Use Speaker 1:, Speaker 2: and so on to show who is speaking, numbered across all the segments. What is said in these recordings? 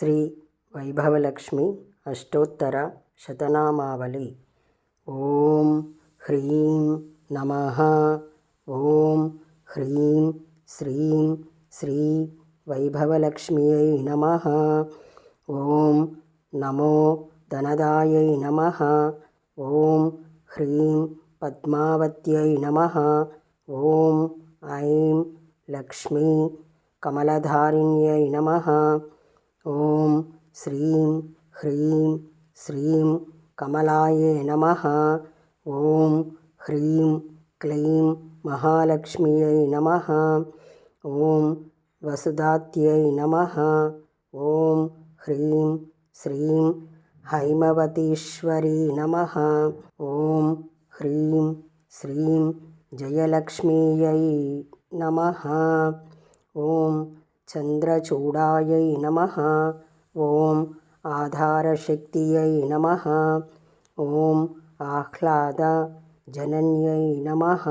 Speaker 1: శ్రీ వైభవలక్ష్మి అష్టోత్తర శతనామావళి. ఓం హ్రీం నమః. ఓం హ్రీం శ్రీం శ్రీ వైభవలక్ష్మ్యై నమః. ఓం నమో ధనదాయై నమః. ఓం హ్రీం పద్మావత్యై నమః. ఓం ఐం లక్ష్మీ కమలధారిణ్యై నమః. ఓం శ్రీం హ్రీం శ్రీం కమలాయే నమః. ఓం హ్రీం క్లీం మహాలక్ష్మ్యై నమః. ఓం వసుదాత్యై నమః. ఓం హ్రీం శ్రీం హైమవతీశ్వరీ నమః. ఓం హ్రీం శ్రీం జయలక్ష్మీయై నమః. ఓం చంద్రచూడాయై నమః. ఓం ఆధారశక్తియై నమః. ఓం ఆహ్లాద జనన్యై నమః.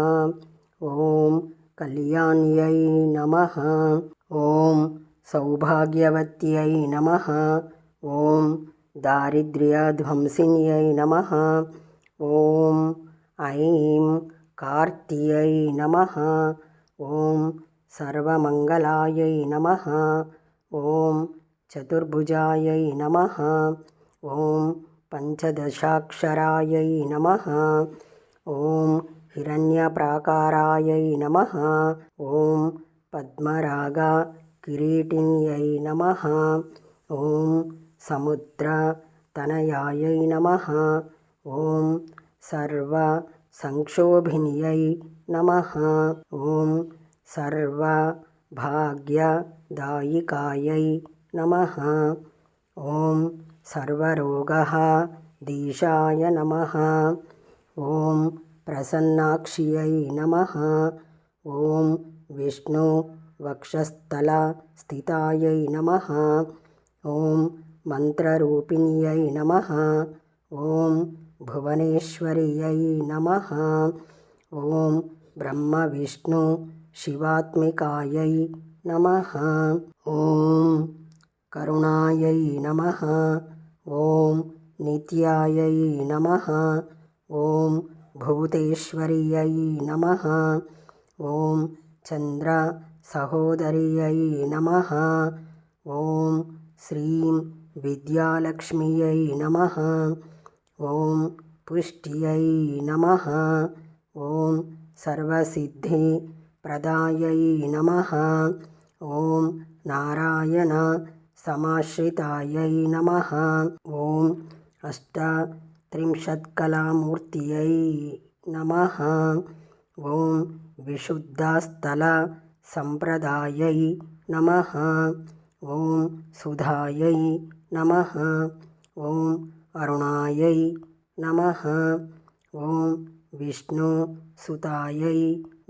Speaker 1: ఓం కళ్యాణ్యై నమః. ఓం సౌభాగ్యవత్యై నమః. ఓం దారిద్ర్యధ్వంసిన్యై నమః. ఓం ఐం కార్త్యై నమః. ఓం సర్వమంగళాయై నమః. ఓం చతుర్భుజాయై నమః. ఓం పంచదశాక్షరాయై నమః. ఓం హిరణ్యప్రాకారాయై నమః. ఓం పద్మరాగ కిరీటిన్యై నమః. ఓం సముద్ర తనయాయై నమః. ఓం సర్వ సంక్షోభిన్యై నమః. ఓం సర్వ భాగ్యదాయికాయై నమః. ఓం సర్వరోగః దీశాయ నమః. ఓం ప్రసన్నాక్ష్యై నమః. ఓం విష్ణు వక్షస్థల స్థితాయై నమః. ఓం మంత్రరూపిణ్యై నమః. ఓం భువనేశ్వర్యై నమః. ఓం బ్రహ్మ విష్ణు శివాత్మికాయై నమః. ఓం కరుణాయై నమః. ఓం నిత్యాయై నమః. ఓం భూతేశ్వర్యై నమః. ఓం చంద్ర సహోదర్యై నమః. ఓం శ్రీం విద్యాలక్ష్మ్యై నమః. ఓం పుష్ట్యై నమః. ఓం సర్వసిద్ధి ప్రదాయై నమః. ఓం నారాయణ సమాశ్రితాయై నమః. ఓం అష్టత్రింశత్కళామూర్తయై నమః. ఓం విశుద్ధస్థల సంప్రదాయై నమః. ఓం సుధాయై నమః. ఓం అరుణాయై నమః. ఓం విష్ణు సుతాయై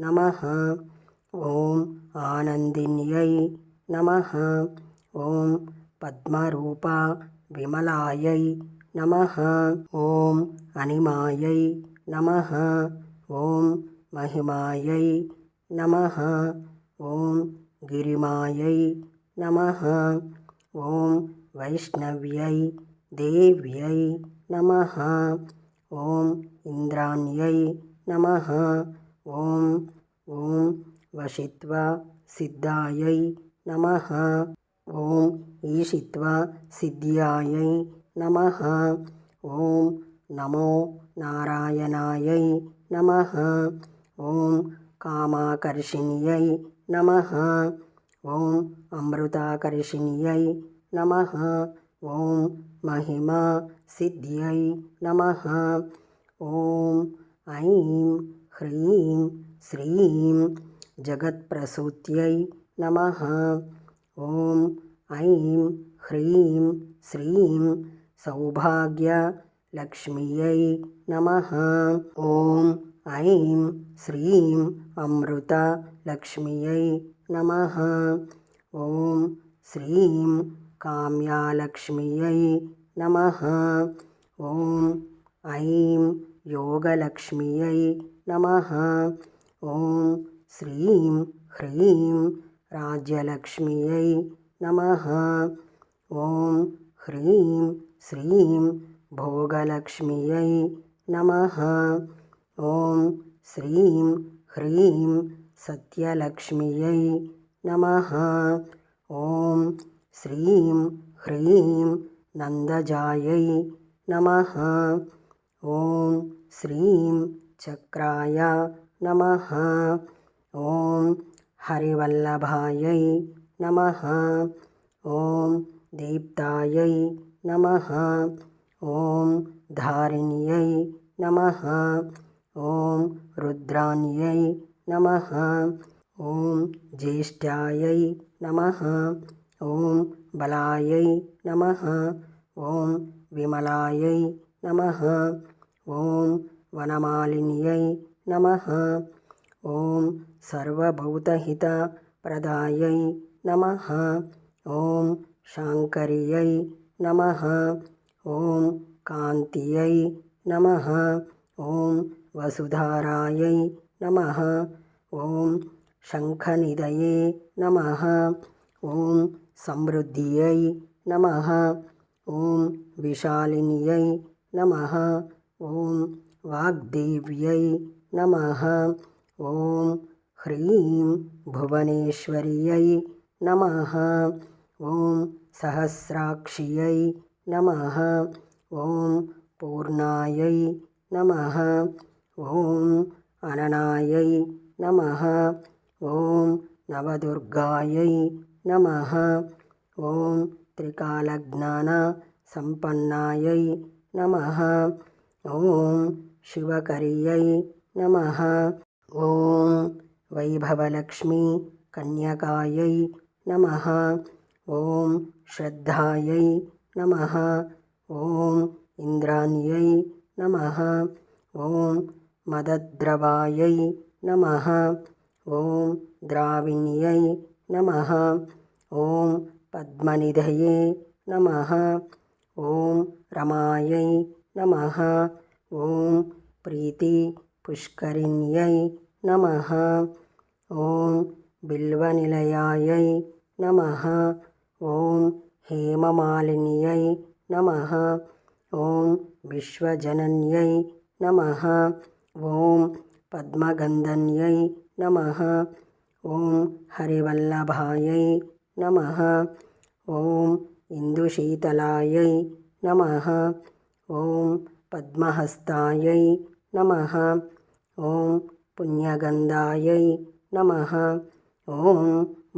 Speaker 1: నమః. ఓం ఆనందిన్యై నమః. ఓం పద్మరూప విమలాయై నమః. ఓం అనిమాయై నమః. ఓం మహిమాయై నమః. ఓం గిరిమాయై నమః. ఓం వైష్ణవ్యై దేవ్యై నమః. ఓం ఇంద్రాణ్యై నమః. ఓం ఓం వశిత్వ సిద్ధాయై నమః. ఓం ఈశిత్వ సిద్ధ్యాయై నమః. ఓం నమో నారాయణాయై నమః. ఓం కామాకర్షిణ్యై నమః. ఓం అమృతాకర్షిణ్యై నమః. ఓం మహిమా సిద్ధ్యై నమః. ఓం ఐం హ్రీం శ్రీం జగత్ప్రసూత్యై నమః. ఓం ఐం హ్రీం శ్రీం సౌభాగ్యలక్ష్మ్యై నమః. ఓం ఐం శ్రీం అమృతలక్ష్మ్యై నమః. ఓం శ్రీం కామ్యాలక్ష్మ్యై నమః. ఓం ఐం యోగలక్ష్మ్యై నమః. ఓం శ్రీం హ్రీం రాజ్యలక్ష్మ్యై నమః. ఓం హ్రీం శ్రీం భోగలక్ష్మ్యై నమః. ఓం శ్రీం హ్రీం సత్యలక్ష్మ్యై నమః. ఓం శ్రీం హ్రీం నందజాయై నమః. ఓం శ్రీం చక్రాయ నమః. ఓం హరివల్లభాయై నమః. ఓం దీప్తాయై నమః. ఓం ధారిణ్యై నమః. ఓం రుద్రాణ్యై నమః. ఓం జ్యేష్ఠ్యాయై నమః. ఓం బలాయై నమః. ఓం విమలాయై నమః. ఓం వనమాలిన్యై నమః. ఓం సర్వభూతహితప్రదాయై నమః. ఓం శాంకర్యై నమః. ఓం కాంత్యై నమః. ఓం వసుధారాయై నమః. ఓం శంఖనిధయే నమః. ఓం సమృద్ధ్యై నమః. ఓం విశాలిన్యై నమః. ఓం వాగ్దేవ్యై నమః. ఓం హ్రీం భువనేశ్వర్యై నమః. ఓం సహస్రాక్ష్యై నమః. ఓం పూర్ణాయై నమః. ఓం అననాయై నమః. ఓం నవదుర్గాయై నమః. ఓం త్రికాలజ్ఞాన సంపన్నాయై నమః. ఓం శివకర్యై నమః. ఓం వైభవలక్ష్మీ కన్యకాయై నమః. ఓం శ్రద్ధాయై నమః. ఓం ఇంద్రాణ్యై నమః. ఓం మదద్రవాయై నమః. ఓం ద్రావిణ్యై నమః. ఓం పద్మనిధయే నమః. ఓం రమాయై నమః. ఓం ప్రీతి పుష్కరిణ్యై నమః. ఓం బిల్వనిలయాయై నమః. ఓం హేమమాలిన్యై నమః. ఓం విశ్వజనన్యై నమః. ఓం పద్మగంధన్యై నమః. ఓం హరివల్లభాయై నమః. ఓం ఇందుశీతలాయై నమః. ఓం పద్మహస్తాయై నమః. ఓం పుణ్యగంధాయై నమః. ఓం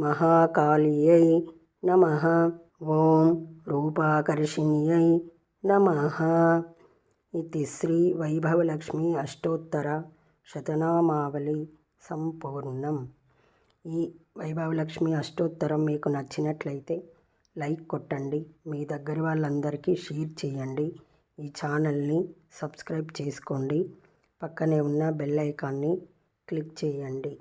Speaker 1: మహాకాళ్యై నమః. ఓం రూపాకర్షిణ్యై నమః. ఇది శ్రీ వైభవలక్ష్మీ అష్టోత్తర శతనామావళి సంపూర్ణం. ఈ వైభవలక్ష్మి అష్టోత్తరం మీకు నచ్చినట్లయితే లైక్ కొట్టండి. మీ దగ్గర వాళ్ళందరికీ షేర్ చేయండి. ఈ ఛానల్ని సబ్స్క్రైబ్ చేసుకోండి. పక్కనే ఉన్న బెల్ ఐకాన్ని క్లిక్ చేయండి.